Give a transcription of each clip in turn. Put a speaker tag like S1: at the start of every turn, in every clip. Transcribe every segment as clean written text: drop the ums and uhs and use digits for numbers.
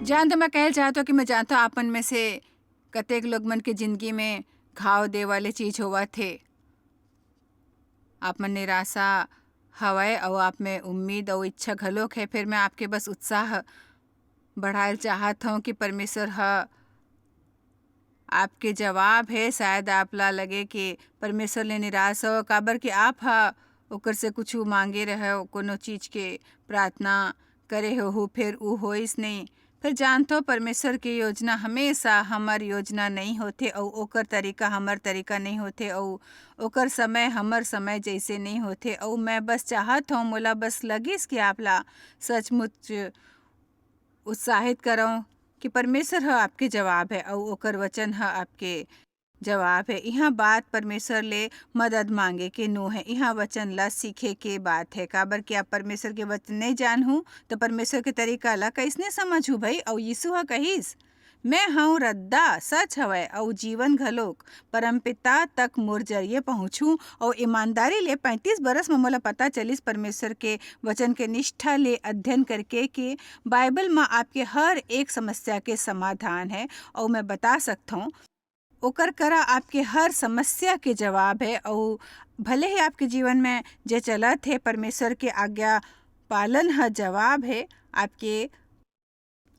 S1: जान तो मैं कहल चाहत हूँ कि मैं जानता हूँ आपन में से कतेक लोग मन के जिंदगी में घाव दे वाले चीज होवत थे। आप मन निराशा हवय और आप में उम्मीद और इच्छा घलोक है। फिर मैं आपके बस उत्साह बढ़ायल चाहत हूँ कि परमेश्वर ह आपके जवाब है। शायद आपला लगे कि परमेश्वर ले निराश हो, काबर कि आप ओकर से कुछ मांगे रहे, कोनो चीज के प्रार्थना करे हो, फिर ऊ होइस नहीं। फिर जानतो परमेश्वर की योजना हमेशा हमर योजना नहीं होथे और ओकर तरीका हमर तरीका नहीं होथे और ओकर समय हमर समय जैसे नहीं होथे। और मैं बस चाहत हूँ, मोला बस लगिस कि आपला सचमुच उत्साहित करो कि परमेश्वर ह आपके जवाब है और ओकर वचन ह आपके जवाब है। यहाँ बात परमेश्वर ले मदद मांगे के नो है, यहाँ वचन ला सीखे के बात है। काबर कि आप परमेश्वर के वचन नहीं जानहूँ तो परमेश्वर के तरीका ला कैसने समझू भाई। और यीशु ह कहिस, मैं हूँ रद्दा सच हवय और जीवन घलोक, परमपिता तक मोर जरिए पहुँचूँ। और ईमानदारी ले 35 बरस में मोला पता चलिस परमेश्वर के वचन के निष्ठा ले अध्ययन करके कि बाइबल में आपके हर एक समस्या के समाधान है। और मैं बता सकता हूँ ओकर करा आपके हर समस्या के जवाब है। और भले ही आपके जीवन में जे चलत है, परमेश्वर के आज्ञा पालन ह जवाब है आपके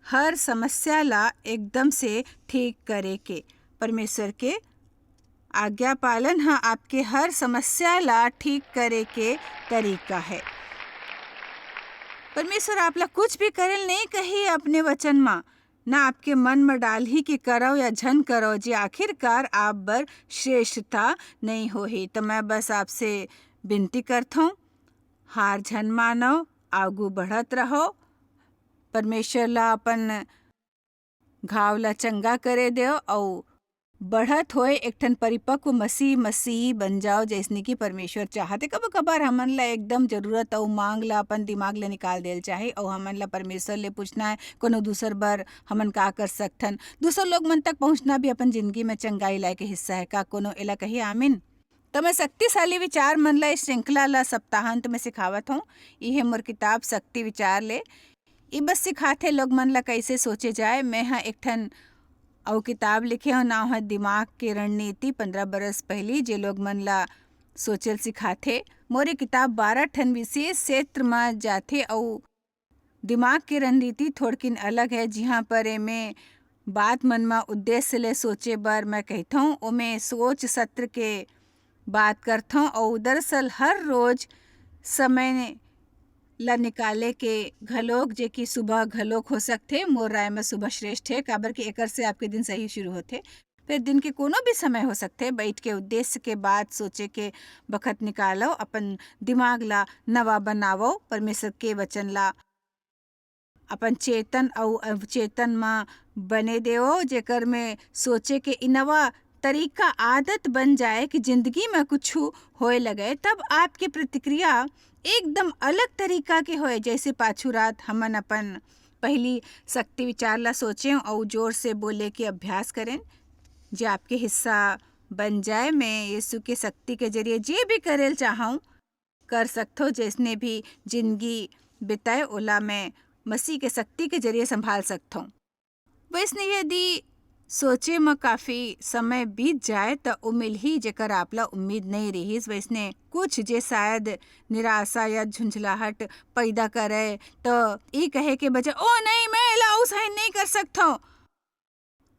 S1: हर समस्या ला एकदम से ठीक करे के। परमेश्वर के आज्ञा पालन ह आपके हर समस्या ला ठीक करे के तरीका है। परमेश्वर आपला कुछ भी करेल नहीं कही अपने वचन मा, ना आपके मन में डाल ही कि करो या झन करो जे आखिरकार आप बर श्रेष्ठता नहीं होही। तो मैं बस आपसे विनती करता हूँ, हार झन मानो, आगू बढ़त रहो। परमेश्वर ला अपन घाव ला चंगा करे दो और बढ़त होए एक ठन परिपक्व मसीह बन जाओ जैसने कि परमेश्वर चाहते। कब कबार हमन ला एकदम जरूरत और मांग ला अपन दिमाग ले निकाल देल चाहे और हमन ला परमेश्वर ले पूछना है कोनो दूसर बार हमन का कर सकथन। दूसर लोग मन तक पहुंचना भी अपन जिंदगी में चंगाई लाए के हिस्सा है का कोनो एला कही आमीन। तो मैं शक्तिशाली विचार मन ला इस श्रृंखला ला सप्ताहांत में सिखावत हूँ। यह मोर किताब शक्ति विचार ले ई बस सिखाथे लोग मन ला कैसे सोचे जाए। मैं हाँ एक ठन और किताब लिखे हो, नाम है दिमाग की रणनीति। 15 बरस पहली जे लोग मन ला सोचल सिखाथे। मोरे किताब 12 ठन विशेष क्षेत्र में जाथे और दिमाग की रणनीति थोड़किन अलग है, जिहाँ पर एमे बात मन में उद्देश्य ले सोचे बर मैं कहता हूँ। ओमे सोच सत्र के बात करता हूँ और दरअसल हर रोज समय ला निकाले के घलोक जे कि सुबह घलोक हो सकथे। मोर राय में सुबह श्रेष्ठ है, काबर कि एकर से आपके दिन सही शुरू होथे। फिर दिन के कोनो भी समय हो सकथे, बैठ के उद्देश्य के बात सोचे के बखत निकालो, अपन दिमाग ला नवा बनावो, परमेश्वर के वचन ला अपन चेतन और अवचेतन में बने देओ, जेकर में सोचे के इनवा तरीका आदत बन जाए कि जिंदगी में कुछ होए लगे तब आपकी प्रतिक्रिया एकदम अलग तरीका के होए। जैसे पाछू रात हमन अपन पहली शक्ति विचार ला सोचें और जोर से बोले के अभ्यास करें, जो आपके हिस्सा बन जाए। मैं यीशु के शक्ति के जरिए जे भी करेल चाहूँ कर सकथो, जिसने भी जिंदगी बिताए ओला मैं मसीह के शक्ति के जरिए संभाल सकता हूँ। वैसने यदि सोचे में काफ़ी समय बीत जाए तो उमिल ही जेकर आपला उम्मीद नहीं रहीस, वैसने कुछ जे शायद निराशा या झुंझलाहट पैदा करे तो ये कहे के बजाय ओ नहीं मैं एला सही नहीं कर सकता हूँ,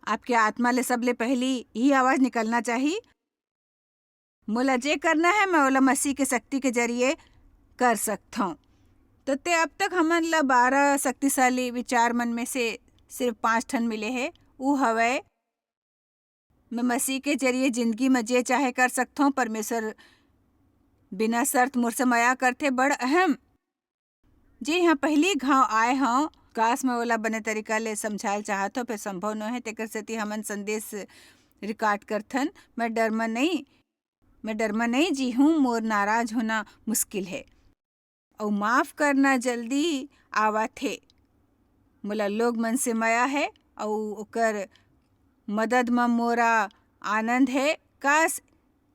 S1: आपके आत्मा ले सबले पहली ही आवाज निकलना चाहिए, मोला जे करना है मैं ओला मसीह के शक्ति के जरिए कर सकता हूँ। तो ते अब तक हमन ला 12 शक्तिशाली विचार मन में से सिर्फ 5 ठन मिले हैं। वो हवे मैं मसीह के जरिए जिंदगी में जे चाहे कर सकता हूँ, परमेश्वर बिना शर्त मुझसे माया करते। बड़ अहम जे यहाँ पहली घाव आए हों, काश में ओला बने तरीका ले समझाल चाहत हो, फिर संभव न है। तेकर सेती हमन संदेश रिकॉर्ड करथन। मैं डर में नहीं जी हूँ, मोर नाराज होना मुश्किल है और माफ करना जल्दी आवत है। मोला लोग मन से माया है और ओकर मदद में मोरा आनंद है। काश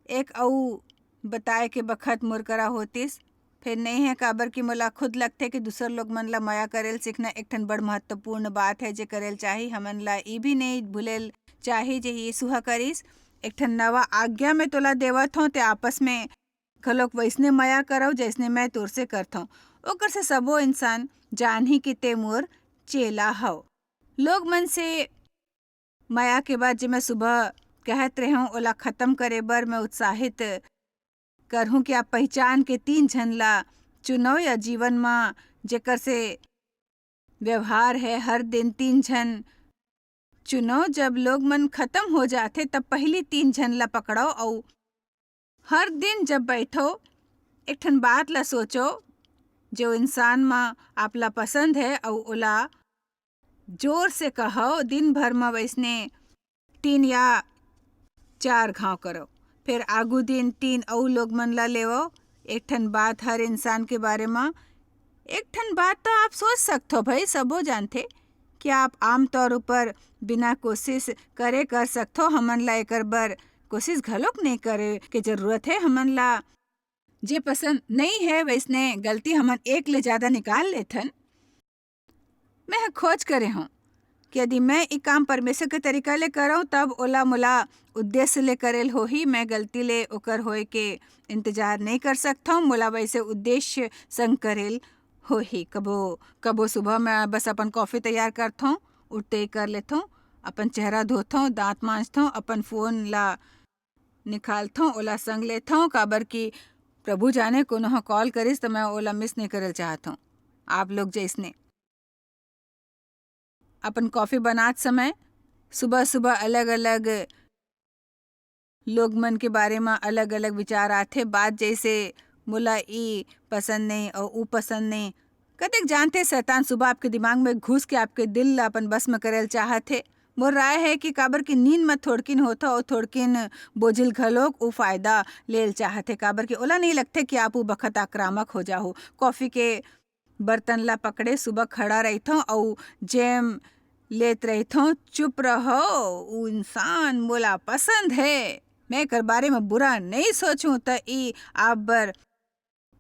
S1: एक औ बताए के बखत मोर करा होतिस, फिर नहीं है काबर कि मोला खुद लगथे कि दूसर लोग मन ला माया करेल सीखना एक ठन बड़ महत्वपूर्ण बात है जे करेल चाही। हमन ला ई भी नहीं भूलेल चाही जे यीशु ह करिस। एक ठन नवा आज्ञा में तोला देवत हूँ ते आपस में घलोक वैसने माया करव जैसने मैं तोर से करथूँ। ओकर से सबो इंसान जान ही कि ते मोर चेला हव। लोग मन से माया के बाद जे मैं सुबह कहत रहे हूँ ओला खत्म करे बर मैं उत्साहित करहूँ कि आप पहचान के 3 झन ला चुनो या जीवन में जेकर से व्यवहार है हर दिन 3 झन चुनो। जब लोग मन खत्म हो जाते तब पहली 3 झन ला पकड़ो और हर दिन जब बैठो एक ठन बात ला सोचो जो इंसान में आपला पसंद है और ओला जोर से कहो। दिन भर में वैसने 3 या 4 घाव करो। फिर आगू दिन 3 और लोग मन ला लेवो। एक ठन बात हर इंसान के बारे में एक ठन बात तो आप सोच सकते हो भाई सबो जानते कि आप आम तौर ऊपर बिना कोशिश करे कर सकते हो। हमन ला एकर बर कोशिश घलोक नहीं करे के जरूरत है। हमन ला जे पसंद नहीं है वैसने गलती हमन एक ले ज्यादा निकाल लेथन। मैं खोज करे हूँ कि यदि मैं ई काम परमेश्वर के तरीका ले करऊँ तब ओला मोला उद्देश्य ले करेल होही। मैं गलती ले ओकर होए के इंतजार नहीं कर सकता हूँ। मोला वैसे उद्देश्य संग करेल होही। कबो कबो सुबह मैं बस अपन कॉफ़ी तैयार करता हूँ, उठते ही कर लेता हूँ, अपन चेहरा धोता हूँ, दांत मांजता हूँ, अपन फ़ोन ला निकालता हूँ, ओला संग लेता हूँ काबर कि प्रभु जाने कोनो ह कॉल करिस तो मैं ओला मिस नहीं करल चाहता हूँ। आप लोग जैसने अपन कॉफ़ी बनात समय सुबह सुबह अलग अलग लोग मन के बारे में अलग अलग विचार आथे। बात जैसे मोला ई पसंद नहीं और ऊ पसंद नहीं। कतेक जानते शैतान सुबह आपके दिमाग में घुस के आपके दिल ला अपन बस में करल चाहथे। मोर राय है कि काबर की नींद में थोड़किन होता और थोड़किन बोझिल घलोक ऊ फायदा लेल चाहथे। काबर कि ओला नहीं लगथे कि आप ऊ बखत आक्रामक हो जाओ। कॉफ़ी के बर्तन ला पकड़े सुबह खड़ा रहता हूँ और जेम लेत रहता हूँ। चुप रहो, ऊ इंसान मोला पसंद है, मैं कर बारे में बुरा नहीं सोचूं तो ई आप बर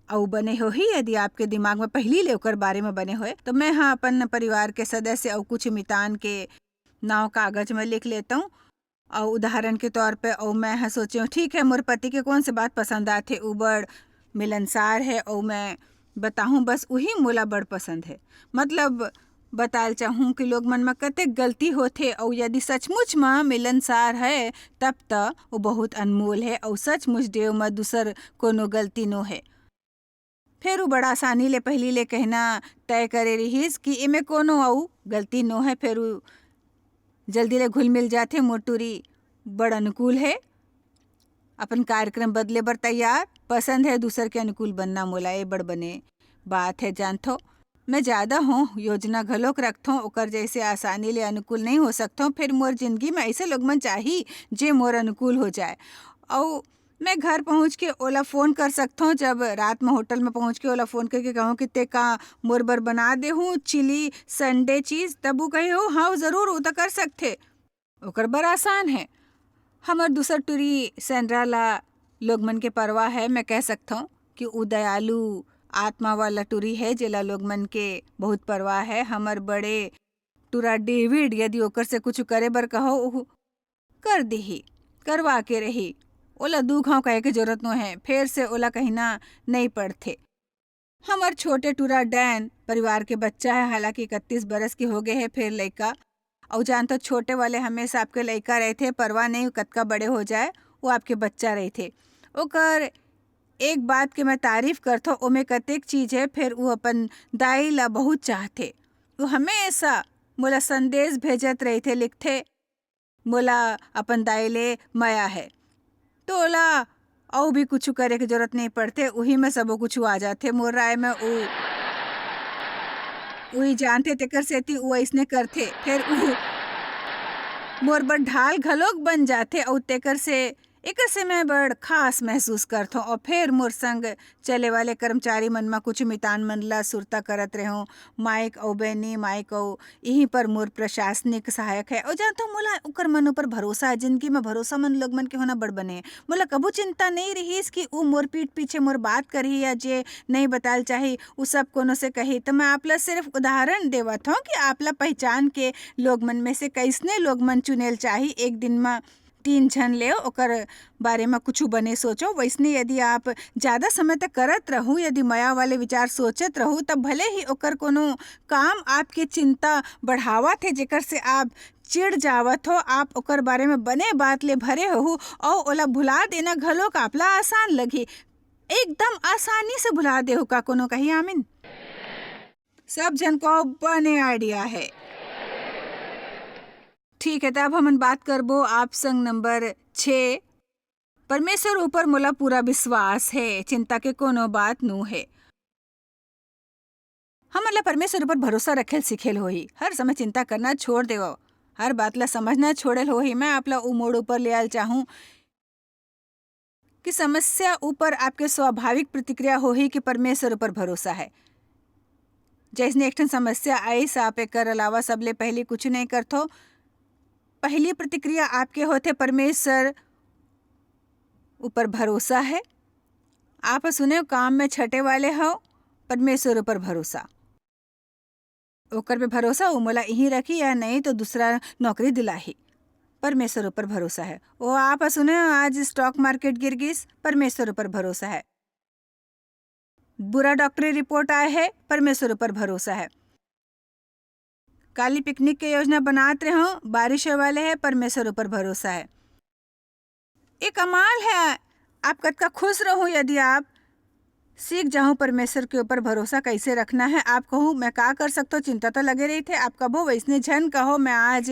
S1: औ बने हो ही। यदि आपके दिमाग में पहली ले ओकर बारे में बने होए तो मैं हाँ अपन परिवार के सदस्य और कुछ मितान के नाव कागज में लिख लेता हूँ। और उदाहरण के तौर पे और मैं हाँ सोचे हूँ ठीक है मोर पति के कौन से बात पसंद आते ऊ बड़ मिलनसार है और मैं बताऊँ बस वही मोला बड़ पसंद है। मतलब बताल चाहूँ कि लोग मन में कतेक गलती होथे और यदि सचमुच में मिलनसार है तब तो वो बहुत अनमोल है और सचमुच देव में दूसर कोनो गलती नो है। फिर वो बड़ा आसानी ले पहली ले कहना तय करे रहीस कि इमे कोनो आऊ गलती नो है। फिर वो जल्दी ले घुल मिल जाते। मोटूरी बड़ अनुकूल है, अपन कार्यक्रम बदले बर तैयार, पसंद है दूसर के अनुकूल बनना। मोला ए बड़ बने बात है जानथो। मैं ज़्यादा हूँ योजना घलोक रखता हूँ ओकर जैसे आसानी ले अनुकूल नहीं हो सकता हूँ। फिर मोर जिंदगी में ऐसे लोग मन चाही जे मोर अनुकूल हो जाए। और मैं घर पहुँच के ओला फ़ोन कर सकता हूँ। जब रात में होटल में पहुँच के ओला फ़ोन करके कहूँ कि ते का मोर बर बना दे हूँ चिली संडे चीज़, तब वो कहे हो हाँ ज़रूर वो तो कर सकते। ओकर बर आसान है। हमर दूसर टूरी सेंड्रा ला लोग मन के परवाह है। मैं कह सकता हूँ कि वो दयालु आत्मा वाला टूरी है जेला लोग मन के बहुत परवाह है। हमर बड़े टूरा डेविड यदि ओकर से कुछ करे बर कहो ऊ कर देही, करवा के रही। ओला 2 घाव कहे के जरूरत नो है, फिर से ओला कहना नहीं पड़थे। हमर छोटे टूरा डैन परिवार के बच्चा है, हालांकि 31 बरस के हो गए है। फिर लड़का और जान तो छोटे वाले हमेशा आपके लड़का रहते, परवाह नहीं कतका बड़े हो जाए वो आपके बच्चा रहते। ओकर एक बात के मैं तारीफ करता हूँ ओमे कतेक चीज़ है। फिर वो अपन दाई ला बहुत चाहते, वो हमेशा मोला संदेश भेजत रहते, लिखते मोला अपन दाई ले माया है। तो ओला और भी कुछ करे के जरूरत नहीं पड़ते, वही में सबो कुछ आ जाते। मोर राय में वही जानते तेकर सेती वो ऐसने करते। फिर मोर बर ढाल घलोक बन जाते और तेकर से एक से मैं बड़ खास महसूस करत हूँ। और फिर मोर संग चले वाले कर्मचारी मन में कुछ मितान मन ला सुरता करत रहो। माइक और बेनी माइक और यहीं पर मोर प्रशासनिक सहायक है और जानता हूँ मोला उकर मन ऊपर भरोसा है। जिंदगी में भरोसा मन लोग मन के होना बड़ बने। मोला कबू चिंता नहीं रहीस कि ऊ मोर पीठ पीछे मोर बात करही या जे नहीं बताल चाही उ सब कोनो से कही। तो मैं आपला सिर्फ उदाहरण देवत हूँ कि आपला पहचान के लोग मन में से कैसने लोग मन चुनेल चाही। एक दिन में 3 जन ले ओकर बारे में कुछ बने सोचो। वैसने यदि आप ज़्यादा समय तक करत रहू, यदि माया वाले विचार सोचत रहू, तब भले ही ओकर कोनो काम आपके चिंता बढ़ावत है जेकर से आप चिढ़ जावत हो। आप ओकर बारे में बने बात ले भरे हो और ओला भुला देना घलोक आपला आसान लगी। एकदम आसानी से भुला दे हो का कोनो कही आमीन। सब जन को बने आइडिया है। ठीक है, तो अब हम बात करबो आप संग नंबर 6। परमेश्वर ऊपर मोला पूरा विश्वास है, चिंता के कोनो बात नू है। हम मतलब परमेश्वर ऊपर भरोसा रखेल सीखेल होही। हर समय चिंता करना छोड़ देवो, हर बात ला समझना छोड़ेल होही। मैं आपला उ मोड़ ऊपर ले आल चाहूँ कि समस्या ऊपर आपके स्वाभाविक प्रतिक्रिया होही कि परमेश्वर ऊपर भरोसा है। जैसने एक ठन समस्या आई आप एकर अलावा सबले पहले कुछ नहीं करथो। पहली प्रतिक्रिया आपके होते परमेश्वर ऊपर भरोसा है। आप सुने काम में छटे वाले हो, परमेश्वर ऊपर भरोसा, ओकर पे भरोसा उ मोला यहीं रखी या नहीं तो दूसरा नौकरी दिलाही। परमेश्वर ऊपर भरोसा है। वो आप सुने आज स्टॉक मार्केट गिर गिस, परमेश्वर ऊपर भरोसा है। बुरा डॉक्टरी रिपोर्ट आए है, परमेश्वर ऊपर भरोसा है। काली पिकनिक के योजना बनाते रहो, बारिश होने वाले है, परमेश्वर ऊपर भरोसा है। ये कमाल है। आप कद का खुश रहो यदि आप सीख जाऊं परमेश्वर के ऊपर भरोसा कैसे रखना है। आप कहो मैं का कर सकता हूँ, चिंता तो लगे रही थे। आप कहो वैसने झन कहो मैं आज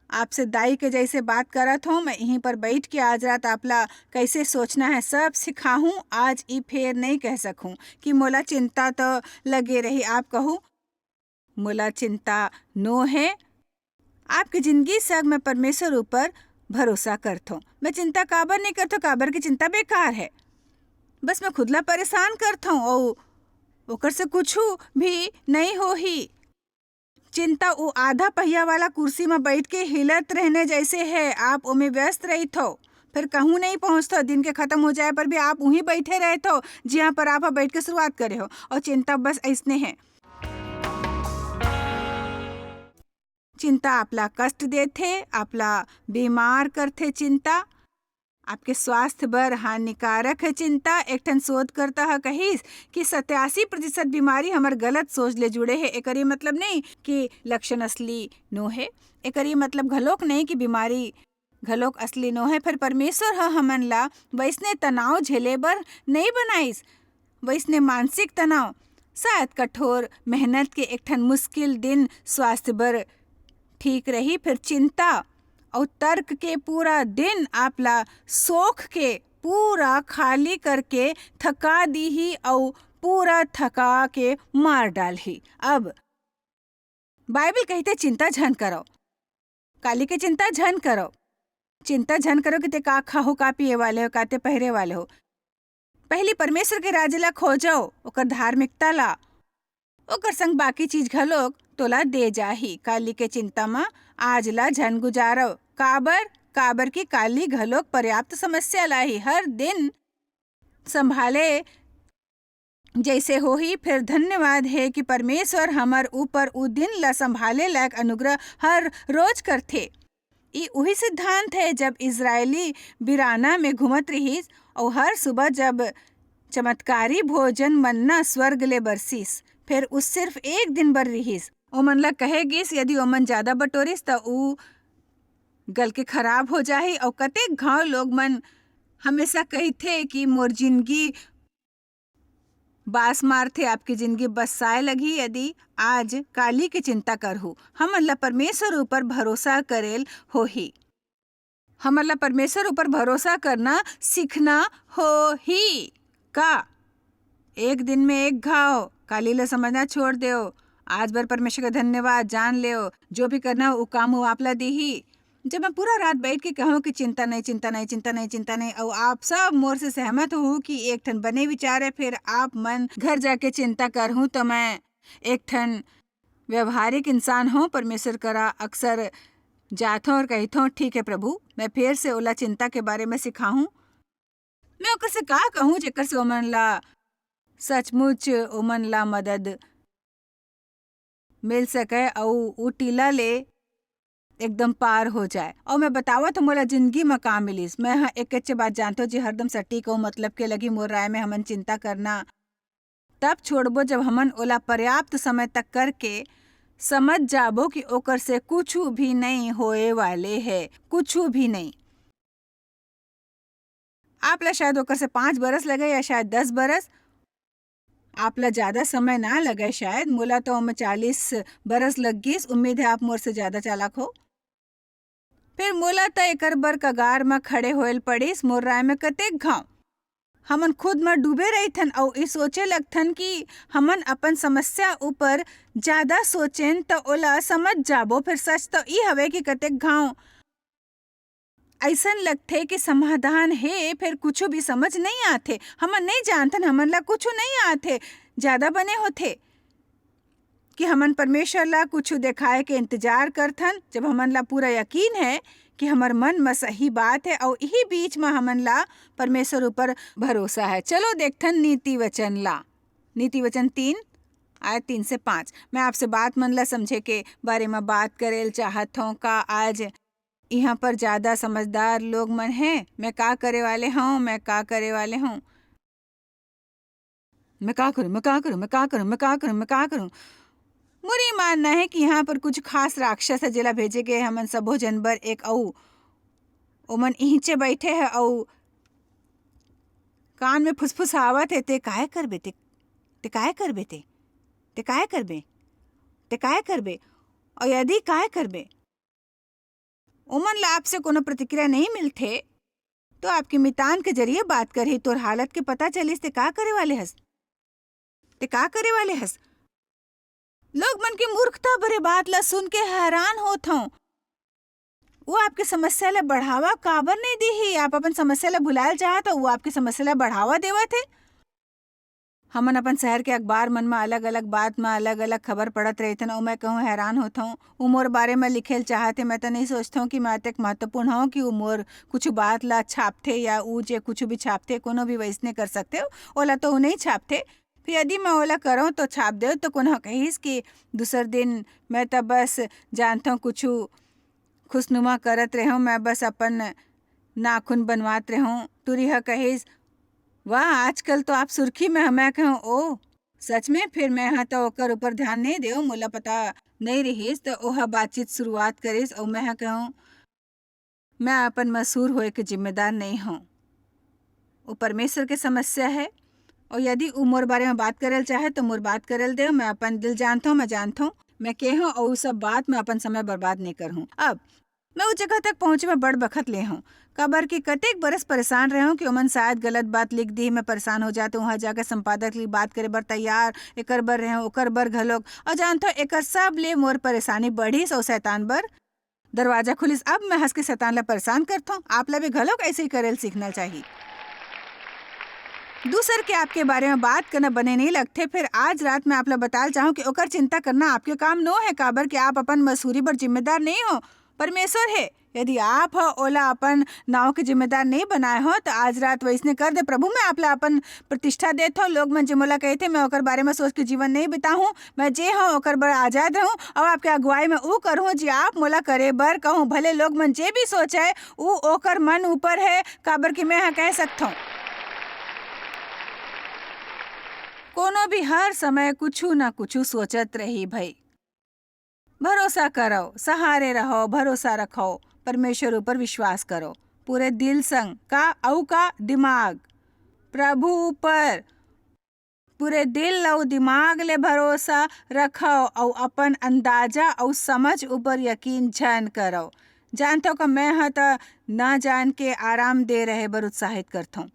S1: आपसे दाई के जैसे बात करत हूँ। मैं यहीं पर बैठ के आज रात आपला कैसे सोचना है सब सिखाऊं। आज ई फेर नहीं कह सकूं कि मोला चिंता तो लगे रही। आप कहो मोला चिंता नो है। आपकी जिंदगी सग मैं परमेश्वर ऊपर भरोसा करता हूँ। मैं चिंता काबर नहीं करता, काबर की चिंता बेकार है। बस मैं खुदला परेशान करता हूँ और ओकर से कुछ भी नहीं हो ही। चिंता वो आधा पहिया वाला कुर्सी में बैठ के हिलत रहने जैसे है। आप उमें व्यस्त रही थो, फिर कहूँ नहीं पहुँचतो। दिन के खत्म हो जाए पर भी आप वहीं बैठे रहते हो जहाँ पर आप बैठ के शुरुआत करे हो। और चिंता बस ऐसने है। चिंता आपला कष्ट देथे, आपला बीमार करथे। चिंता आपके स्वास्थ्य बर हानिकारक है। चिंता एक ठन शोध करता है कहिस कि 87% बीमारी हमार गलत सोच ले जुड़े है। एकरी मतलब नहीं कि लक्षण असली नो है, एकरी मतलब घलोक नहीं कि बीमारी घलोक असली नो है। फिर परमेश्वर हमन ला वैसने तनाव झेले बर नहीं बनाइस। वैसने मानसिक तनाव, शायद कठोर मेहनत के एक ठन मुश्किल दिन स्वास्थ्य बर ठीक रही। फिर चिंता और तर्क के पूरा दिन आपला सोख के पूरा खाली करके थका दी ही और पूरा थका के मार डाल ही। अब बाइबल कहते चिंता झन करो, काली के चिंता झन करो। चिंता झन करो कि ते का खाहो, का पिए वाले हो, का ते पहरे वाले हो। पहली परमेश्वर के राज्य ला खोजो, ओकर धार्मिकता ला, ओकर संग बाकी चीज घलोक तोला दे जाही। काली के चिंता में आज ला झन गुजारो। काबर की काली घलोक पर्याप्त समस्या लाही। हर दिन संभाले जैसे हो ही। फिर धन्यवाद है कि परमेश्वर हमार ऊपर उ दिन ला संभाले लायक अनुग्रह हर रोज करथे। ई वही सिद्धांत है जब इजरायली बिराना में घूमत रहीस और हर सुबह जब चमत्कारी भोजन मन्ना स्वर्ग ले बरसीस। फिर उस सिर्फ एक दिन बर रहीस। ओमन ला कहेगिस यदि ओमन ज्यादा बटोरिस तो उ गल के खराब हो जाही। और कतेक घाव लोग मन हमेशा कहते कि मोर जिंदगी बास मारथे, आपकी जिंदगी बसाए लगी यदि आज काली की चिंता करहु। हम अल्लाह परमेश्वर ऊपर भरोसा करेल हो ही। हम अल्लाह परमेश्वर ऊपर भरोसा करना सीखना हो ही का। एक दिन में एक घाव, काली ला समझना छोड़ दो। आज बार परमेश्वर का धन्यवाद जान ले, जो भी करना वो काम वो आपला दी ही। जब मैं पूरा रात बैठ के कहूँ कि चिंता नहीं चिंता नहीं चिंता नहीं चिंता नहीं, और आप सब मोर से सहमत हो कि एक ठन बने विचार है, फिर आप मन घर जाके चिंता कर हूँ, तो मैं एक ठन व्यवहारिक इंसान हूँ। परमेश्वर करा अक्सर जात हूँ और कहता हूँ ठीक है प्रभु, मैं फिर से ओला चिंता के बारे में सिखाऊँ। मैं ओकर से का कहूँ जेकर से ओमन ला सचमुच ओमन ला मदद मिल सके और ऊ टीला ले एकदम पार हो जाए। और मैं बतावा तो मोला जिंदगी में काम मिलीस। मैं हाँ एक अच्छे बात जानतो जी हरदम सटीक हो मतलब के लगी मोर राय में हमन चिंता करना तब छोड़बो जब हमन ओला पर्याप्त समय तक करके समझ जाबो कि ओकर से कुछ भी नहीं होए वाले है, कुछ भी नहीं। आप ला शायद ओकर से 5 बरस लगे या शायद 10 बरस, आप ला ज्यादा समय ना लगे शायद। मोला तो 40 बरस लग गईस। उम्मीद है आप मोर से ज्यादा चालाक हो। फिर मोला त एकर बर कगार में खड़े होयल पड़ीस। मोर राय में कतेक घाव हमन खुद में डूबे रहीथन और ई सोचे लगथन कि हमन अपन समस्या ऊपर ज्यादा सोचेन तो ओला समझ जाबो। फिर सच तो ई हवे कि कतेक घाव ऐसन लगथे कि समाधान है, फिर कुछ भी समझ नहीं आथे। हमन नहीं जानथन, हमन ला कुछ नहीं आथे। ज्यादा बने होथे कि हमन परमेश्वर ला कुछ दिखाए के इंतजार करथन, जब हमन ला पूरा यकीन है कि हमर मन में सही बात है और यही बीच में हमन ला परमेश्वर ऊपर भरोसा है। चलो देखथन नीति वचन ला। नीति वचन 3 आयत 3 से 5। मैं आपसे बात मन ला समझे के बारे में बात करेल चाहत हूँ। का आज यहाँ पर ज्यादा समझदार लोग मन हैं? मैं का करे वाले हूँ, मैं का करे वाले हूँ, मैं का करूँ, मैं का करूँ, मैं का करूँ, मैं का करूँ, मैं का करूँ। मुरी मानना है कि यहाँ पर कुछ खास राक्षस है जिला भेजे गए हमन सबो जनबर एक औ ओमन इहिंचे बैठे है औ कान में फुसफुसावत है। ते काय करबे, ते काय करबे, ते काय करबे, ते काय करबे, और यदि काय करबे ओमन ला आपसे कोनो प्रतिक्रिया नहीं मिलते तो आपके मितान के जरिए बात करही तोर हालत के पता चलिस ते का करे वाले हस, ते का करे वाले हस। लोग मन की मूर्खता भरे बात ला सुन के हैरान होत हूँ। वो आपके समस्या ला बढ़ावा काबर नहीं दी। आप अपन समस्या ला भुलायल चाहत हो, वो आपकी समस्या ला बढ़ावा देवत है। हमन अपन शहर के अखबार मन में अलग अलग बात में अलग अलग खबर पढ़त रहते ना, मैं कहूँ हैरान होता हूँ। उमोर बारे में लिखेल चाहते, मैं तो नहीं सोचता हूँ कि मैं तक महत्वपूर्ण हूँ कि उमोर कुछ बात ला छापते या ऊ जे कुछ भी छापते कोनो भी वैसने कर सकते हो। ओला तो नहीं छापते, फिर यदि मैं ओला करूँ तो छाप दे तो कोनो कहीस कि दूसर दिन मैं तो बस जानता हूँ कुछ खुशनुमा करत रहूँ, मैं बस अपन नाखून बनवात रहूँ। तुरिहा कहीस वाह आजकल तो आप सुर्खी में। मैं कहूँ ओ सच में, फिर मैं हाँ तो ओकर ऊपर ध्यान नहीं देव, मोला पता नहीं रहीस तो ओहा बातचीत शुरुआत करीस और मैं हाँ कहूँ मैं अपन मशहूर होए के जिम्मेदार नहीं हूँ। वो परमेश्वर के समस्या है और यदि उ मोर बारे में बात करल चाहे तो मोर बात करल दे। मैं अपन दिल जानता हूँ, मैं जानता हूँ मैं के हूँ और सब बात में अपन समय बर्बाद नहीं कर हूँ। अब मैं उस जगह तक पहुंचे में बड़ बखत ले हूँ। कबर की कतेक बरस परेशान रहे हूँ कि ओमन शायद गलत बात लिख दी, मैं परेशान हो जाते वहाँ जाकर संपादक ली बात करे बर तैयार एकर बर रहे ओकर बर घलोक और जानते हो एकर सब ले मोर परेशानी बढ़ीस और शैतान बर दरवाजा खुलिस। अब मैं हंस के शैतान ला परेशान करता हूँ। आप ला भी घलोक ऐसे ही करेल सीखना चाहिए। दूसर के आपके बारे में बात करना बने नहीं लगते। फिर आज रात मैं आप ला बताल चाहूँ कि ओकर चिंता करना आपके काम नो है, काबर कि आप अपन मसूरी पर जिम्मेदार नहीं हो, परमेश्वर है। यदि आप हो ओला अपन नाव के जिम्मेदार नहीं बनाए हो तो आज रात वैसने कर दे प्रभु। मैं आप ला अपन प्रतिष्ठा देत हो। लोग मन जिमोला कहते मैं ओकर बारे में सोच के जीवन नहीं बिताऊँ, मैं जे हूँ ओकर बर आजाद रहूँ और आपके अगुवाई में ऊ करूँ जी आप मोला करे बर कहूँ। भले लोग मन जे भी सोचे ऊ ओकर मन ऊपर है, काबर कि मैं हाँ कह सकता हूँ कोनो भी हर समय कुछ ना कुछ सोचत रही भाई। भरोसा करो, सहारे रहो, भरोसा रखो, परमेश्वर ऊपर विश्वास करो पूरे दिल संग का दिमाग प्रभु ऊपर पूरे दिल और दिमाग ले भरोसा रखो और अपन अंदाजा और समझ ऊपर यकीन झन करो। जानते का मैं हाँ तो ना जान के आराम दे रहे बर उत्साहित करता हूँ।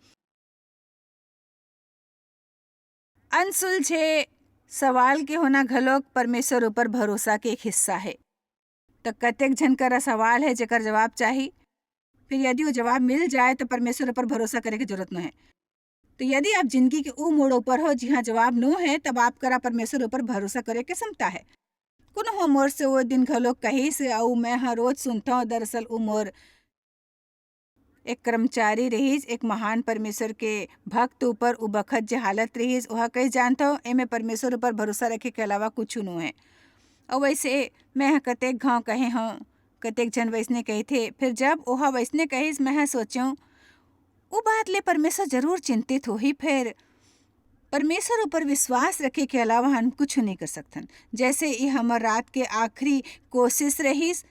S1: अनसुलझे सवाल के होना घलोक परमेश्वर ऊपर भरोसा के एक हिस्सा है। तो कतेक झन करा सवाल है जेकर जवाब चाहिए। फिर यदि वो जवाब मिल जाए तो परमेश्वर पर भरोसा करे की जरूरत न है। तो यदि आप जिंदगी के ऊ मोड़ ऊपर हो जहाँ जवाब नो है, तब आप करा परमेश्वर ऊपर भरोसा करे के क्षमता है। कोनो हो मोर से वो दिन घलो कही से अऊ मैं हर रोज सुनता हूँ। दरअसल ऊ मोर एक कर्मचारी रहीस, एक महान परमेश्वर के भक्त ऊपर उ बखत जे हालत रहीस वह कही जानता हूँ एमे परमेश्वर ऊपर भरोसा रखे के अलावा कुछ नो है। और वैसे मैं ह कतेक घाव कहे हूँ, कतेक जन वैसने कही थे। फिर जब ओहा वैसने कहिस मैं सोचूं वो बात ले परमेश्वर जरूर चिंतित हो ही। फिर परमेश्वर ऊपर विश्वास रखे के अलावा हम कुछ नहीं कर सकतन। जैसे ये हमार रात के आखिरी कोशिश रहीस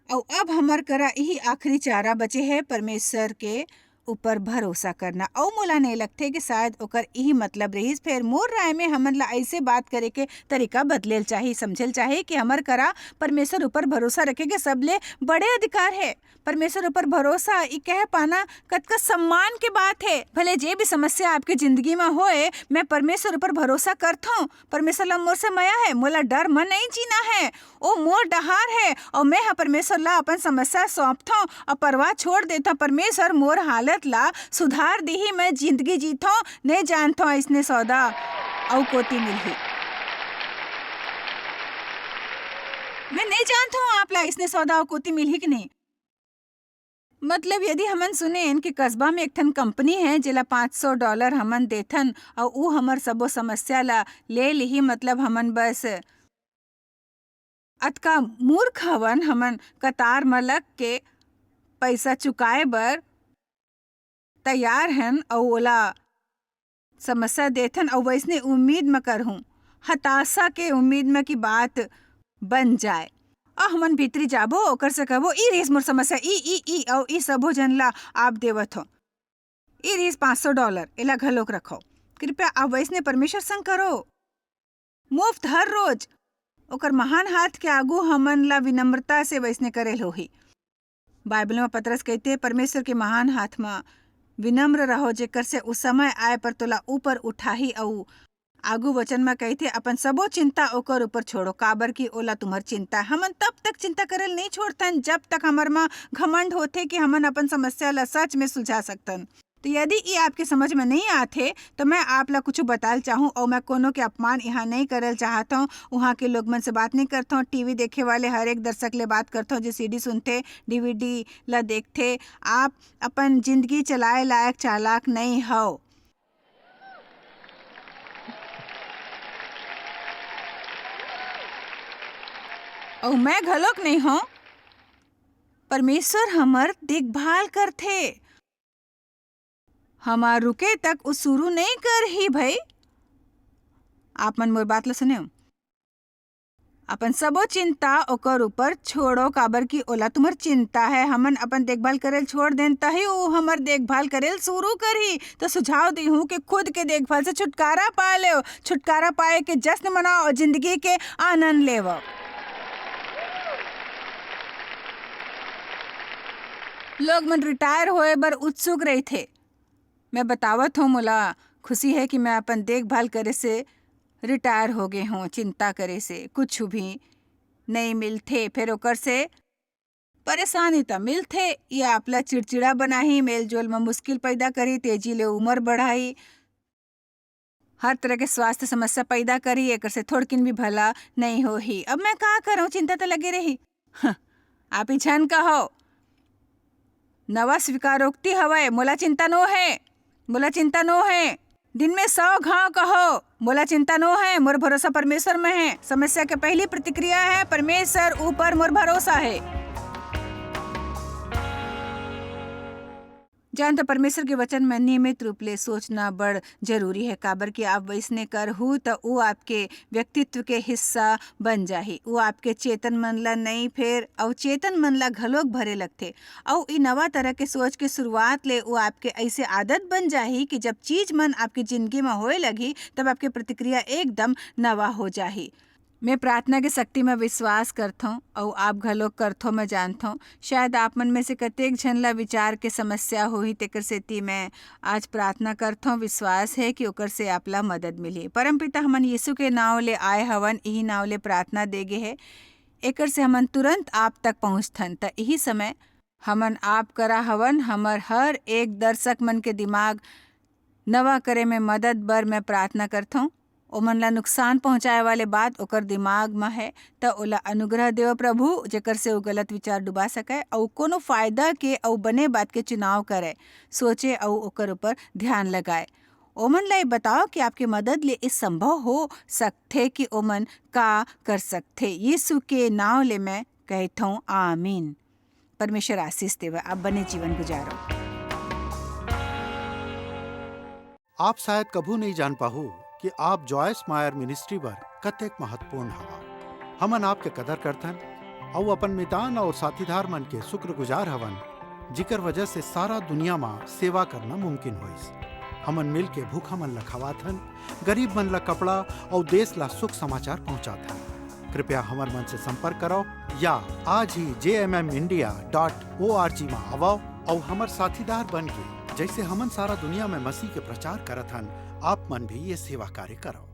S1: और अब हमार करा यही आखिरी चारा बचे है परमेश्वर के ऊपर भरोसा करना। और मोला नहीं लगते कि शायद ओकर यही मतलब रहीस। फिर मोर राय में हमन ला ऐसे बात करे के तरीका बदलेल चाहिए, समझल चाहिए कि हमर करा परमेश्वर ऊपर भरोसा रखे के सबले बड़े अधिकार है। परमेश्वर ऊपर भरोसा ई कह पाना कतका सम्मान के बात है। भले जे भी समस्या आपके जिंदगी में होए, मैं परमेश्वर ऊपर भरोसा करता हूँ। परमेश्वर ला मोर से माया है, मोला डर मन नहीं जीना है। ओ मोर डहार है और मैं परमेश्वर ला अपन समस्या सौंपता हूँ और परवाह छोड़ देता। परमेश्वर मोर हालत ला सुधार दी ही मैं जिंदगी जीता हूँ। नहीं जानता हूँ इसने सौदा और कोती मिली। मैं नहीं जानता हूँ आप ला इसने सौदा और कोती मिली कि नहीं। मतलब यदि हमन सुने इनके कस्बा में एक ठन कंपनी है जिला $500 हमन देथन और ऊ हमर सबो समस्या ला ले ली, मतलब हमन बस अतका मूर्ख हवन हमन कतार में लग के पैसा चुकाए बर तैयार हन और ओला समस्या देथन और वैसने उम्मीद में करहूं, हताशा के उम्मीद में की बात बन जाए। हमन भीतरी जाबो ओकर से कहबो ई रीस मोर समस्या ई और ई सबो जन ला आप देवत हो। ई रीस $500 एला घलोक रखो। कृपया आप वैसने परमेश्वर संग करो मुफ्त हर रोज। ओकर महान हाथ के आगू हमन ला विनम्रता से वैसने करेल होही। बाइबल में पतरस कहते परमेश्वर के महान हाथ में विनम्र रहो जेकर से उस समय आए पर तोला ऊपर उठाही। और आगू वचन में कहते अपन सबो चिंता ओकर ऊपर छोड़ो काबर की ओला तुम्हार चिंता। हमन तब तक चिंता करल नहीं छोड़तन जब तक हमर में घमंड होते कि हमन अपन समस्या ला सच में सुलझा सकतन। तो यदि ये आपके समझ में नहीं आते तो मैं आप ला कुछ बताल चाहूँ। और मैं कोनो के अपमान यहाँ नहीं करल चाहता हूँ। वहाँ के लोग मन से बात नहीं करता हूँ। टीवी देखे वाले हर एक दर्शक ले बात करता हूँ जो सीडी सुनते डीवीडी ला देखते। आप अपन जिंदगी चलाए लायक चालाक नहीं हो। और मैं घलोक नहीं हूँ। परमेश्वर हमर देखभाल करथे। हमार रुके तक वो शुरू नहीं कर ही भाई। आप मन मोर बात ला सुने अपन सबो चिंता ओकर ऊपर छोड़ो काबर की ओला तुम्हार चिंता है। हमन अपन देखभाल करेल छोड़ देन तही वो हमर देखभाल करेल शुरू करही। तो सुझाव दी हूँ कि खुद के देखभाल से छुटकारा पा ले, छुटकारा पाए के जश्न मनाओ और जिंदगी के आनंद लेवो। लोग मन रिटायर होए बर उत्सुक रहे थे। मैं बतावत हूँ मोला खुशी है कि मैं अपन देखभाल करे से रिटायर हो गए हूँ। चिंता करे से कुछ भी नहीं मिलते। फिर ओकर से परेशानी तो मिलते, ये आपला चिड़चिड़ा बनाही, मेल जोल में मुश्किल पैदा करी, तेजी ले उम्र बढ़ाई, हर तरह के स्वास्थ्य समस्या पैदा करी। एक से थोड़किन भी भला नहीं हो ही। अब मैं क्या करूँ, चिंता तो लगे रही। आप ही छन कहो नवा स्वीकारोक्ति हवाए मोला चिंता नो है, मोला चिंता नो है। दिन में 100 घाव कहो मोला चिंता नो है, मोर भरोसा परमेश्वर में है। समस्या के पहली प्रतिक्रिया है परमेश्वर ऊपर मोर भरोसा है। जानते परमेश्वर के वचन में नियमित रूप ले सोचना बड़ जरूरी है। काबर कि आप वैसने करहु तो वो आपके व्यक्तित्व के हिस्सा बन जाही। वो आपके चेतन मन ला नहीं फिर और चेतन मन ला घलोक भरे लगते। और ई नवा तरह के सोच के शुरुआत ले वो आपके ऐसे आदत बन जाही कि जब चीज मन आपकी जिंदगी में होए लगी तब आपकी प्रतिक्रिया एकदम नवा हो जाही। मैं प्रार्थना की शक्ति में विश्वास करता हूँ और आप घलोक करथो मैं जानता हूँ। शायद आप मन में से कतेक झन ला विचार के समस्या होही तेकर सेती मैं आज प्रार्थना करता हूँ। विश्वास है कि ओकर से आप ला मदद मिली। परमपिता हमन यीशु के नाव ले आए हवन, यही नाव ले प्रार्थना देगे है। एकर से हमन तुरंत आप तक पहुँचथन। त यही समय हमन आप करा हवन हमर हर एक दर्शक मन के दिमाग नवा करे में मदद बर मैं प्रार्थना करथूँ। ओमन ला नुकसान पहुंचाए वाले बात ओकर दिमाग में है त ओला अनुग्रह देव प्रभु, जेकर से वो गलत विचार डुबा सके और कोनो फायदा के और बने बात के चुनाव करे, सोचे और ओकर ऊपर ध्यान लगाए। ओमन ला बताओ कि आपके मदद ले इस संभव हो सकथे कि ओमन का कर सकथे। यीशु के नाम ले मैं कहता हूँ आमीन। परमेश्वर आशीष देवे, आप बने जीवन गुजारो।
S2: आप शायद कभू नहीं जान पाहू कि आप जॉयस मायर मिनिस्ट्री बर कतेक महत्वपूर्ण हवा। हमन आपके कदर करथन और अपन मितान और साथीदार मन के शुक्रगुजार हवन, जिकर वजह से सारा दुनिया में सेवा करना मुमकिन होइस। हमन मिल के भूखा मन ला खवाथन, गरीब मन ला कपड़ा और देश ला सुख समाचार पहुंचाथन। कृपया हमर मन से संपर्क करो या आज ही jmmindia.org में आवो और हमर साथीदार बन के जैसे हमन सारा दुनिया में मसीह के प्रचार करत हन, आप मन भी ये सेवा कार्य करो।